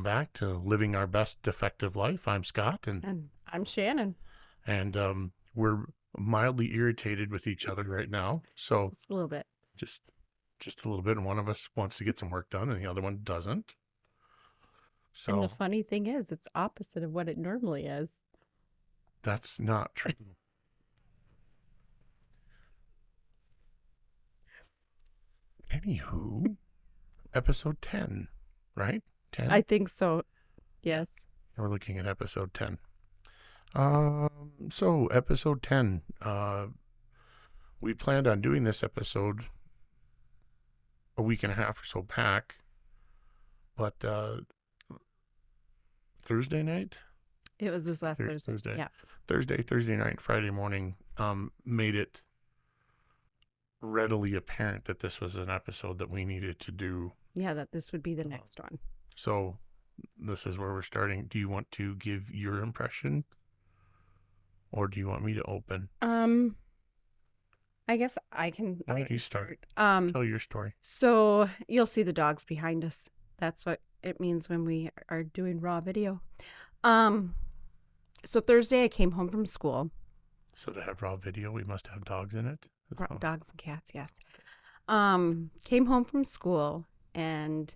welcome back to Living Our Best Defective Life. I'm Scott, And I'm Shannon. and we're mildly irritated with each other right now. So Just a little bit. just just a little bit, and one of us wants to get some work done, and the other one doesn't. And the So funny thing is, it's opposite of what it normally is. that's not true. Anywho, episode 10, right? 10. I think so. Yes. We're looking at episode 10. So episode 10. We planned on doing this episode a week and a half or so back, but Thursday night, It was this last Thursday. Yeah. Thursday night, Friday morning, made it readily apparent that this was an episode that we needed to do. Yeah, that this would be the next one. So this is where we're starting. Do you want to give your impression, or do you want me to open? I guess I can. Why don't you start? Um, Tell your story. so you'll see the dogs behind us. That's what it means when we are doing raw video. So Thursday I came home from school. So to have raw video, we must have dogs in it. Dogs and cats, yes. Came home from school and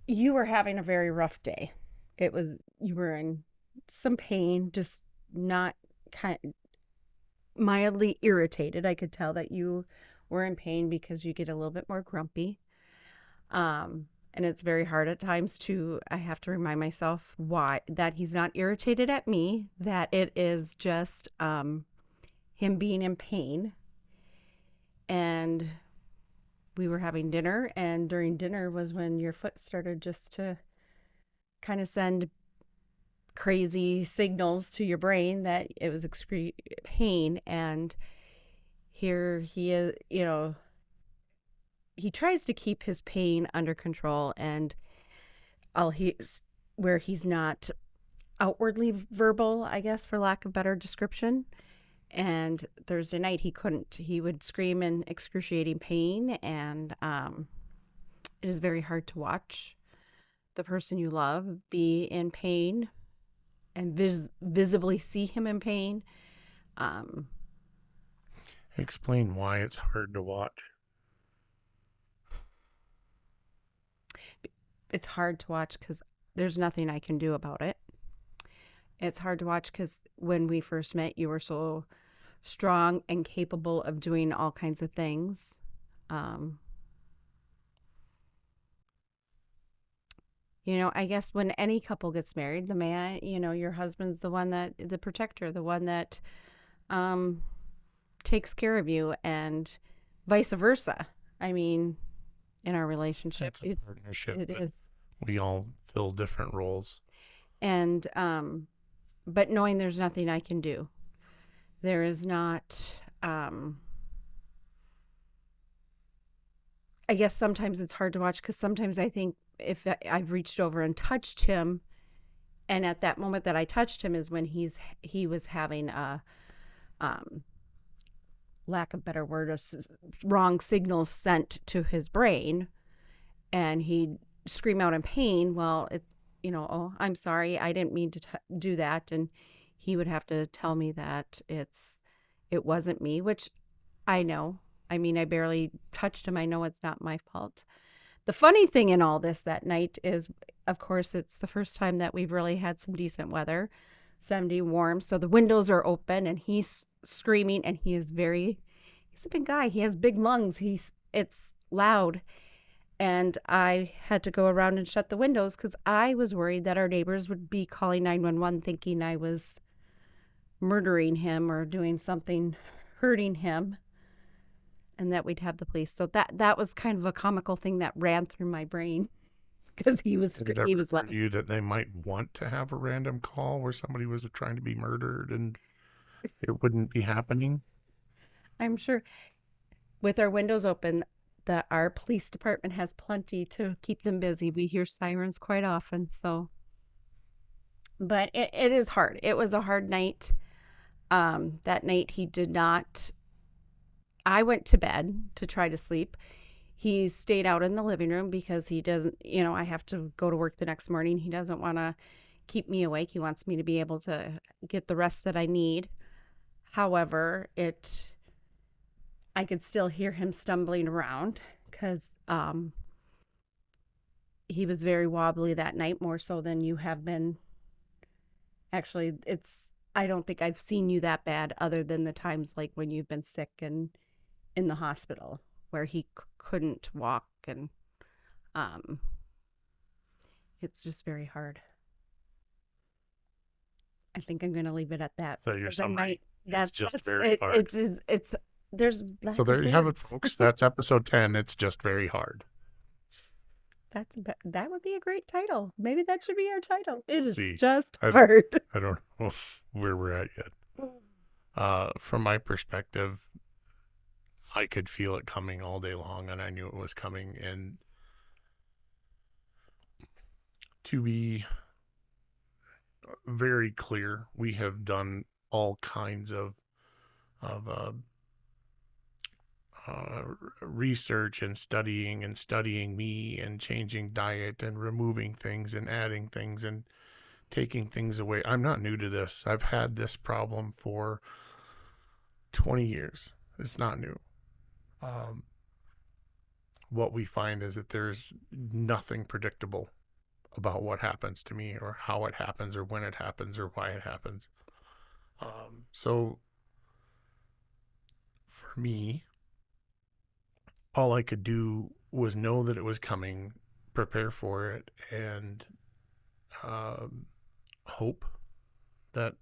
you were having a very rough day. You were in some pain, just not mildly irritated. I could tell that you were in pain because you get a little bit more grumpy. And it's very hard at times I have to remind myself that he's not irritated at me, that it is just him being in pain. And we were having dinner, and during dinner was when your foot started just to kind of send crazy signals to your brain that it was pain. And here he is, he tries to keep his pain under control, and where he's not outwardly verbal, I guess, for lack of better description. And Thursday night he couldn't. He would scream in excruciating pain, and it is very hard to watch the person you love be in pain and visibly see him in pain. Explain why it's hard to watch. It's hard to watch because there's nothing I can do about it. It's hard to watch because when we first met, you were so strong and capable of doing all kinds of things. I guess when any couple gets married, the man, your husband's the protector, the one that takes care of you, and vice versa. I mean, in our relationship, It's a partnership. It is. We all fill different roles. And but knowing there's nothing I can do. There is not I guess sometimes it's hard to watch because sometimes I think if I've reached over and touched him, and at that moment that I touched him is when he was having a lack of better word, wrong signals sent to his brain, and he'd scream out in pain. Well, oh, I'm sorry, I didn't mean to do that, and he would have to tell me that it wasn't me, which I know. I mean, I barely touched him. I know it's not my fault. The funny thing in all this that night is, of course, it's the first time that we've really had some decent weather, 70 warm. So the windows are open and he's screaming, and he's a big guy. He has big lungs. It's loud. And I had to go around and shut the windows because I was worried that our neighbors would be calling 911 thinking I was murdering him or doing something, hurting him, and that we'd have the police. So that was kind of a comical thing that ran through my brain because he was like you that they might want to have a random call where somebody was trying to be murdered and it wouldn't be happening. I'm sure with our windows open, that our police department has plenty to keep them busy. We hear sirens quite often. So, but it is hard. It was a hard night. That night he did not. I went to bed to try to sleep. He stayed out in the living room because he doesn't, I have to go to work the next morning. He doesn't want to keep me awake. He wants me to be able to get the rest that I need. However, I could still hear him stumbling around because he was very wobbly that night, more so than you have been. Actually, I don't think I've seen you that bad other than the times like when you've been sick and in the hospital where he couldn't walk, and um it's just very hard. I think I'm going to leave it at that So your because I might summary, it's just that's very it, hard. it's there's So lack there of you have it, words. folks. That's episode 10. It's just very hard. That would be a great title. Maybe that should be our title. It is See, just I, hard. I don't know where we're at yet. From my perspective, I could feel it coming all day long, and I knew it was coming. And to be very clear, we have done all kinds of of uh, uh, research and studying me and changing diet and removing things and adding things and taking things away. I'm not new to this. I've had this problem for 20 years. It's not new. Um, what we find is that there's nothing predictable about what happens to me or how it happens or when it happens or why it happens. So for me, all I could do was know that it was coming, prepare for it, and um, hope that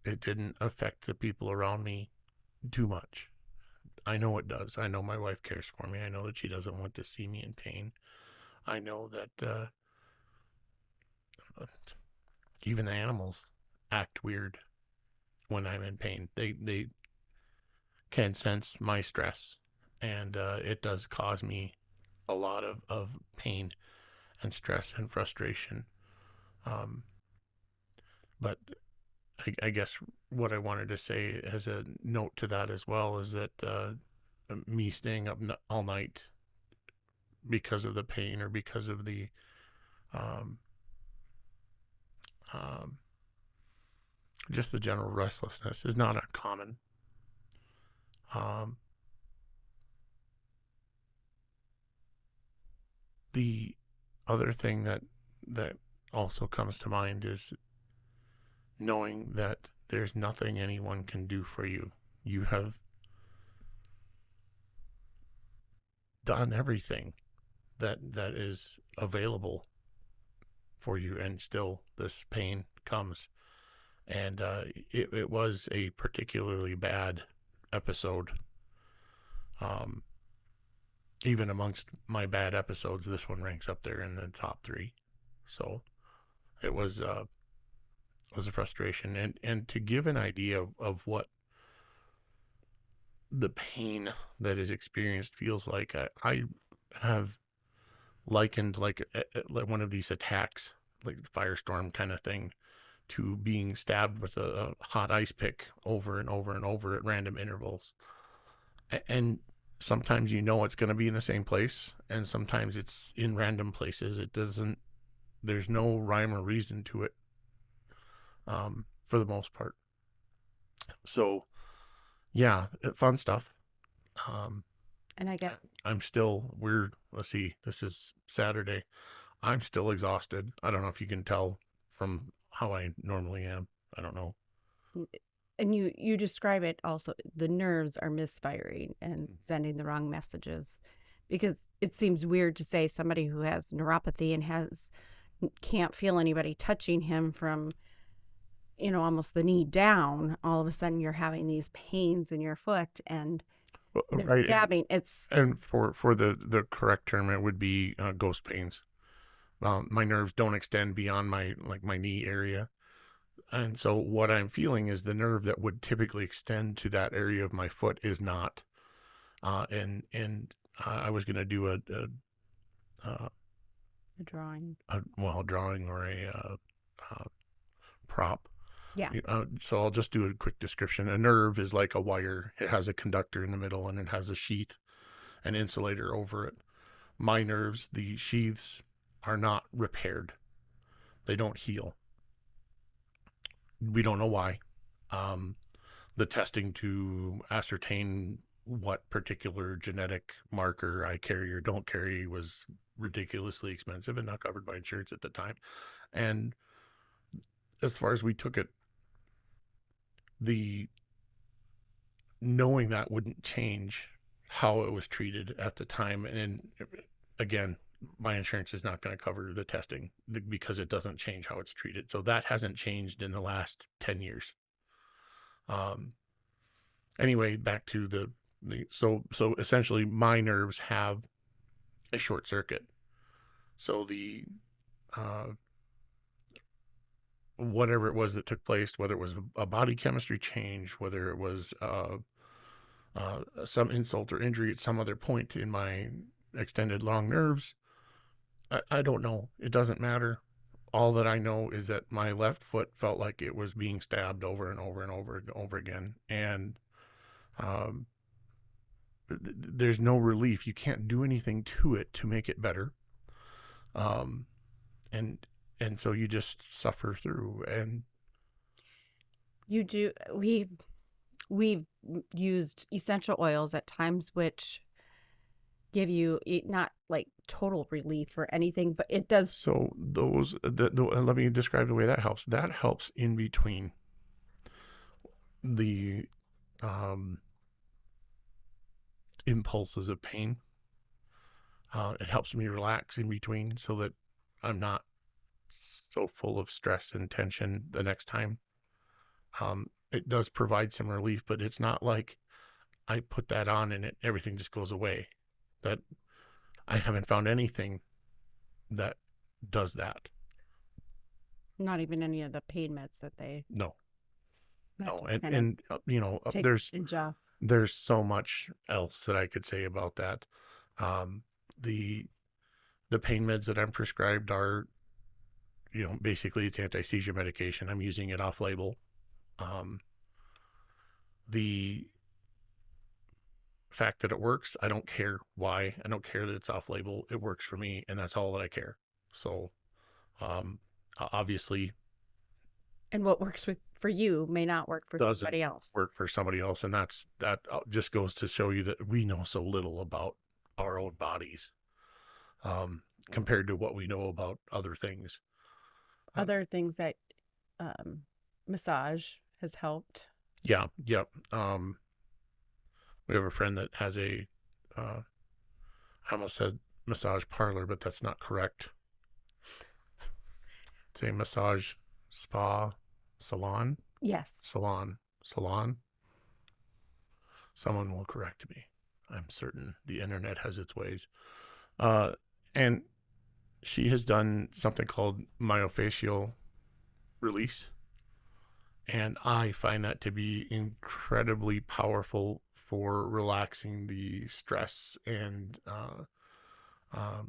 it didn't affect the people around me too much. I know it does. I know my wife cares for me. I know that she doesn't want to see me in pain. I know that even the animals act weird when I'm in pain. They can sense my stress, and it does cause me a lot of pain and stress and frustration. Um, but I guess what I wanted to say as a note to that as well is that me staying up all night because of the pain or because of the um, um, just the general restlessness is not uncommon. Um, the other thing that also comes to mind is knowing that there's nothing anyone can do for you. You have done everything that is available for you, and still this pain comes. And it was a particularly bad episode. Um, Even amongst my bad episodes, this one ranks up there in the top three. So it was a frustration, and to give an idea of what the pain that is experienced feels like, I have likened like one of these attacks, like the firestorm kind of thing, to being stabbed with a hot ice pick over and over and over at random intervals. And sometimes you know it's going to be in the same place, and sometimes it's in random places. It doesn't, there's no rhyme or reason to it, for the most part. So, yeah, fun stuff. Um, And I guess I'm still, let's see, this is Saturday. I'm still exhausted. I don't know if you can tell from how I normally am. I don't know. and you describe it also, the nerves are misfiring and sending the wrong messages, because it seems weird to say somebody who has neuropathy and can't feel anybody touching him from almost the knee down, all of a sudden you're having these pains in your foot and they're Right. stabbing. It's And for the correct term, it would be ghost pains. My nerves don't extend beyond my knee area. And so what I'm feeling is the nerve that would typically extend to that area of my foot is not. And I was going to do a drawing. a drawing or a prop. Yeah. So I'll just do a quick description. A nerve is like a wire. It has a conductor in the middle, and it has a sheath, an insulator over it. My nerves, the sheaths, are not repaired. They don't heal. We don't know why. Um, the testing to ascertain what particular genetic marker I carry or don't carry was ridiculously expensive and not covered by insurance at the time. And as far as we took it, the knowing that wouldn't change how it was treated at the time. And again, my insurance is not going to cover the testing because it doesn't change how it's treated. So that hasn't changed in the last 10 years. Anyway, back to so essentially my nerves have a short circuit. So the whatever it was that took place, whether it was a body chemistry change, whether it was some insult or injury at some other point in my extended long nerves, I don't know. It doesn't matter. All that I know is that my left foot felt like it was being stabbed over and over and over and over again. And um, there's no relief. You can't do anything to it to make it better. Um, and and so you just suffer through. And You do. We've used essential oils at times, which give you not like total relief or anything, but it does. so let me describe the way that helps. That helps in between the um, impulses of pain. It helps me relax in between so that I'm not so full of stress and tension the next time. It does provide some relief, but it's not like I put that on and everything just goes away. That I haven't found anything that does that. Not even any of the pain meds that they No, that no, just kind of and take edge off. there's so much else that I could say about that. Um, the the pain meds that I'm prescribed are, basically it's anti-seizure medication. I'm using it off label. Um, the fact that it works, I don't care why. I don't care that it's off label. It works for me, and that's all that I care. So, um, obviously, And what works for you may not work for doesn't somebody else. work for somebody else, and that just goes to show you that we know so little about our own bodies, compared to what we know about other things. Other things that massage has helped. Yeah, yep. We have a friend that has I almost said massage parlor, but that's not correct. It's a massage spa salon. Yes. Salon. Someone will correct me. I'm certain the internet has its ways. And she has done something called myofascial release. And I find that to be incredibly powerful for relaxing the stress and, I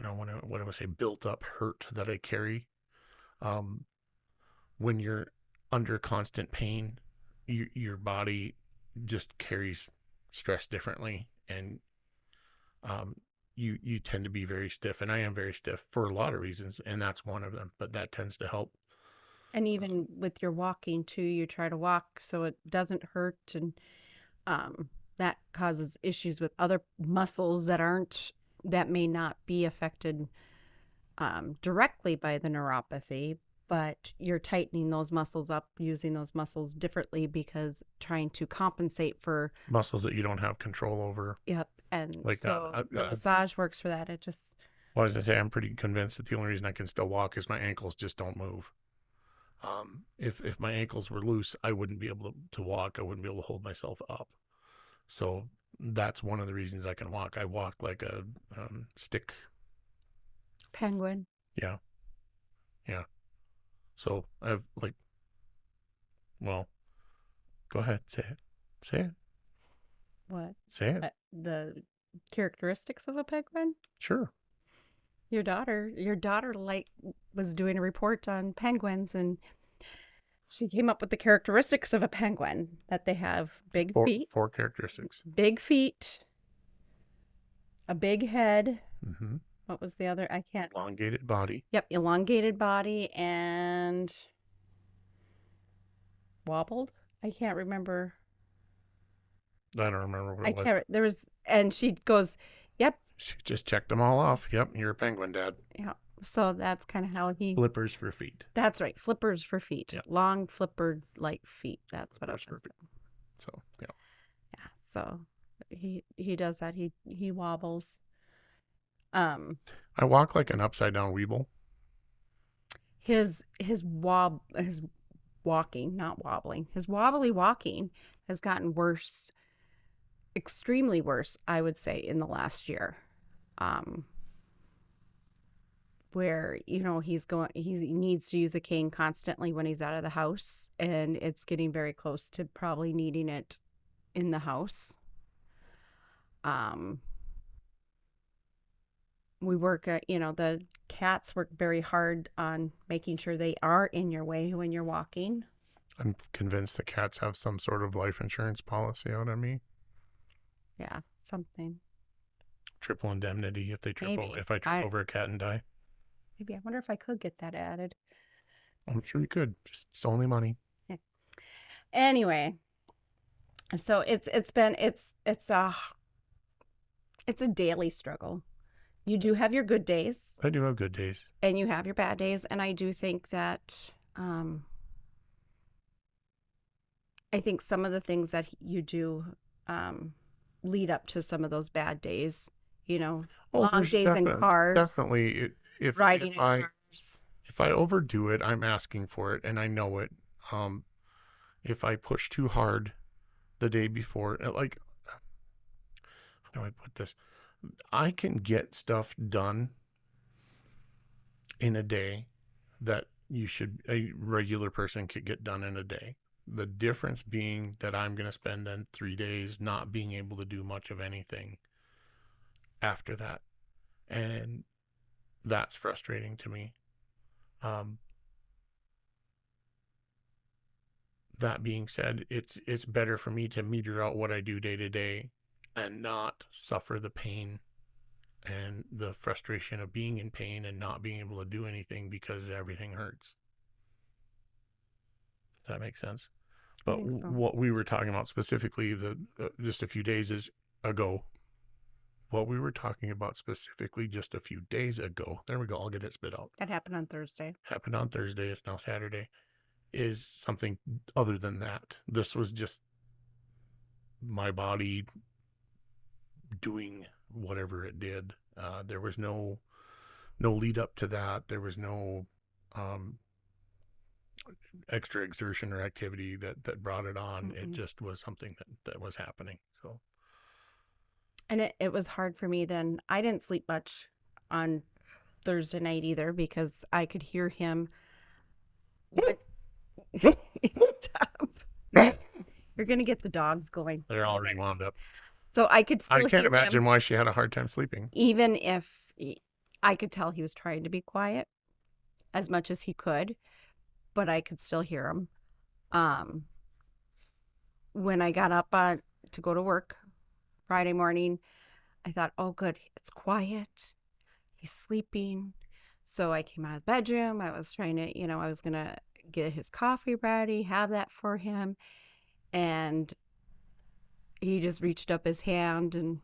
don't want to, what do I say, built up hurt that I carry. Um, when you're under constant pain, your body just carries stress differently, and you tend to be very stiff, and I am very stiff for a lot of reasons, and that's one of them. But that tends to help. And even with your walking too, you try to walk so it doesn't hurt, and that causes issues with other muscles that may not be affected directly by the neuropathy, but you're tightening those muscles up, using those muscles differently because trying to compensate for Muscles that you don't have control over, yep. And like so that. the massage works for that. It just Well, as I say, I'm pretty convinced that the only reason I can still walk is my ankles just don't move. If my ankles were loose, I wouldn't be able to walk. I wouldn't be able to hold myself up. So that's one of the reasons I can walk. I walk like a stick. penguin. Yeah, yeah. So I have like, well, go ahead, say it, say it, What? say it. The characteristics of a penguin? Sure. Your daughter like was doing a report on penguins, and she came up with the characteristics of a penguin, that they have Four characteristics. big feet, a big head. Mm-hmm. What was the other? I can't. Elongated body. Yep, elongated body and wobbled. I can't remember. I don't remember what I it was. can't. There was, and she goes, "Yep, She just checked them all off. Yep, you're a penguin, Dad. yeah." So that's kind of how he. Flippers for feet. That's right, flippers for feet, Yep, long flippered like feet. That's what I was flippers for feet. saying. So yeah, Yeah. So he does that. He wobbles. Um, I walk like an upside down weeble. his walking, not wobbling. His wobbly walking has gotten worse, extremely worse, I would say, in the last year. Um, where he needs to use a cane constantly when he's out of the house, and it's getting very close to probably needing it in the house. Um, we work at, the cats work very hard on making sure they are in your way when you're walking. I'm convinced the cats have some sort of life insurance policy out on me. Yeah, something. Triple indemnity if Maybe. if I trip over a cat and die. Maybe I wonder if I could get that added. I'm sure you could. Just it's only money. Yeah. Anyway, so it's a daily struggle. You do have your good days I do have good days. and you have your bad days, and I do think that I think some of the things that you do lead up to some of those bad days. Oh, Long days in cars, definitely riding in cars. if I overdo it, I'm asking for it and I know it. If I push too hard the day before, like how do I put this? I can get stuff done in a day that a regular person could get done in a day. The difference being that I'm going to spend then 3 days not being able to do much of anything after that. And that's frustrating to me. That being said, it's better for me to meter out what I do day to day and not suffer the pain and the frustration of being in pain and not being able to do anything because everything hurts. Does that make sense? I But think so. what we were talking about specifically just a few days ago, what we were talking about specifically just a few days ago, there we go, I'll get it spit out. That happened on Thursday. Happened on Thursday, it's now Saturday, is something other than that. This was just my body doing whatever it did. There was no lead up to that. There was no extra exertion or activity that brought it on. Mm-mm. It just was something that was happening. So, And it was hard for me then. I didn't sleep much on Thursday night either because I could hear him. Stop. You're going to get the dogs going. they're already wound up. So I could still I can't hear imagine him, why she had a hard time sleeping. even if I could tell he was trying to be quiet as much as he could, but I could still hear him. When I got up to go to work Friday morning, I thought, oh, good, it's quiet. He's sleeping. So I came out of the bedroom. I was trying to, I was going to get his coffee ready, have that for him. And he just reached up his hand and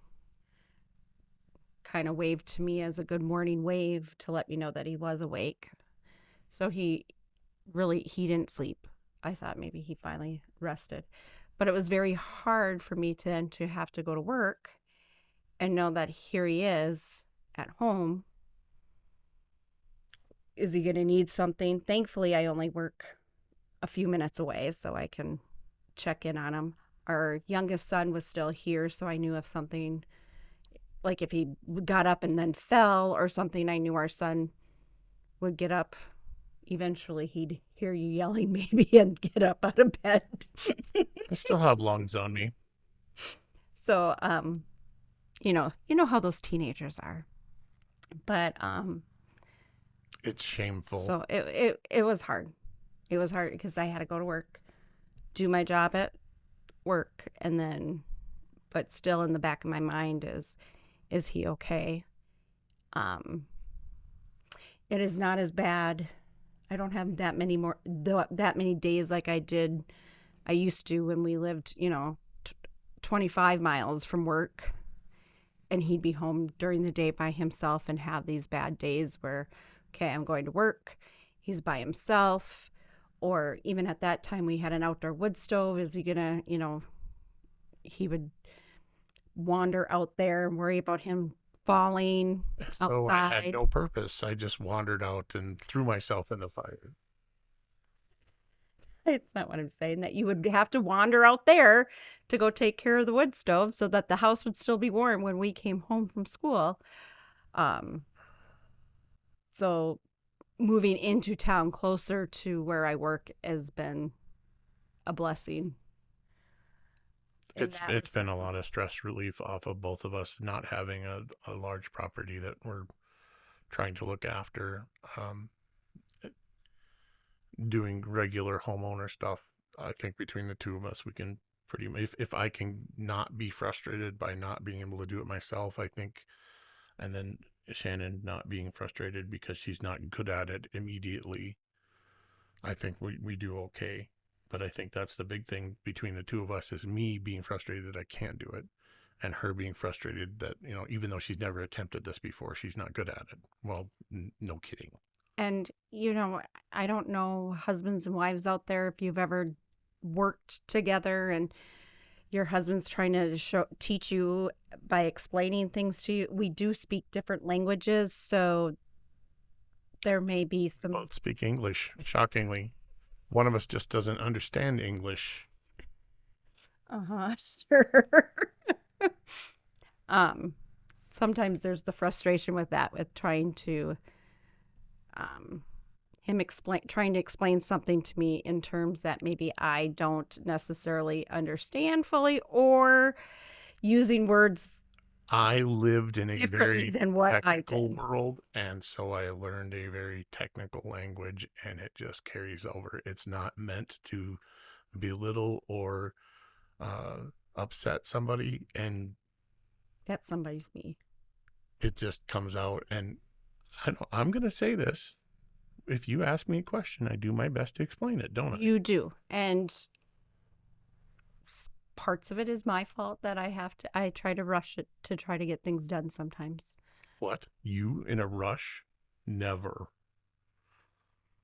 kind of waved to me as a good morning wave to let me know that he was awake. So he didn't sleep. I thought maybe he finally rested. But it was very hard for me to have to go to work and know that here he is at home. Is he going to need something? Thankfully, I only work a few minutes away, so I can check in on him. Our youngest son was still here, so I knew if something, like if he got up and then fell or something, I knew our son would get up. Eventually, he'd hear you yelling maybe and get up out of bed. I still have lungs on me. So, you know how those teenagers are. But It's shameful. so it was hard. It was hard because I had to go to work, do my job at work, and then, but still in the back of my mind is, Is he okay? Um, it is not as bad. I don't have that many days like I used to when we lived, 25 miles from work, and he'd be home during the day by himself and have these bad days where, okay, I'm going to work, he's by himself. Or even at that time, we had an outdoor wood stove. Is he gonna, he would wander out there and worry about him falling So I had outside. no purpose. I just wandered out and threw myself in the fire. It's not what I'm saying, that you would have to wander out there to go take care of the wood stove so that the house would still be warm when we came home from school. Um, so moving into town closer to where I work has been a blessing in that It's been respect. a lot of stress relief off of both of us not having a large property that we're trying to look after. Um, Doing regular homeowner stuff. I think between the two of us, we can pretty. If I can not be frustrated by not being able to do it myself, I think, and then Shannon not being frustrated because she's not good at it immediately, I think we do okay. But I think that's the big thing between the two of us is me being frustrated that I can't do it, and her being frustrated that even though she's never attempted this before, she's not good at it. Well, no kidding. And, I don't know, husbands and wives out there, if you've ever worked together and your husband's trying to teach you by explaining things to you. We do speak different languages, so there may be some. Both speak English, shockingly. One of us just doesn't understand English. Uh-huh, sure. um Sometimes there's the frustration with that, with trying to um him explain trying to explain something to me in terms that maybe I don't necessarily understand fully, or using words I lived in a differently very than what I technical did. world, and so I learned a very technical language, and it just carries over. It's not meant to belittle or upset somebody, and That somebody's me. it just comes out. And I'm going to say this. If you ask me a question, I do my best to explain it, don't I? You do. And parts of it is my fault that I try to rush it to try to get things done sometimes. What? You in a rush? Never.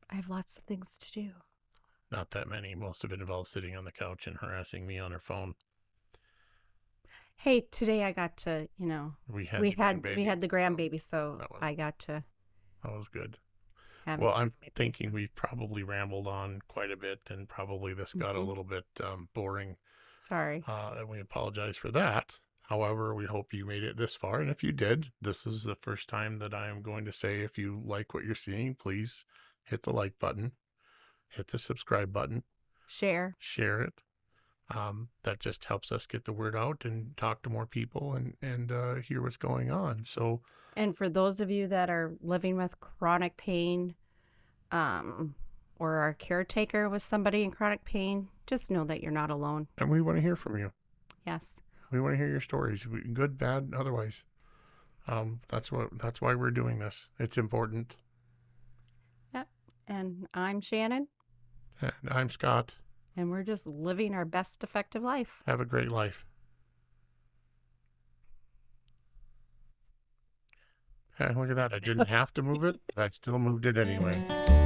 I have lots of things to do. Not that many. Most of it involves sitting on the couch and harassing me on her phone. Hey, today I got to, We had we the had we grandbaby, had the so grandbaby, so that was I got to good. have Well, it I'm my thinking playtime. we've probably rambled on quite a bit, and probably this got a Hmm. little bit boring. Sorry. And we apologize for that. However, we hope you made it this far, and if you did, this is the first time that I am going to say if you like what you're seeing, please hit the like button, hit the subscribe button, Share. share it. That just helps us get the word out and talk to more people and hear what's going on. So, And for those of you that are living with chronic pain, um, or are a caretaker with somebody in chronic pain, just know that you're not alone. and we want to hear from you. Yes. We want to hear your stories, good, bad, otherwise. That's why we're doing this. It's important. Yep. And I'm Shannon, And I'm Scott. and we're just living our best effective life. Have a great life. Hey, look at that. I didn't have to move it, but I still moved it anyway.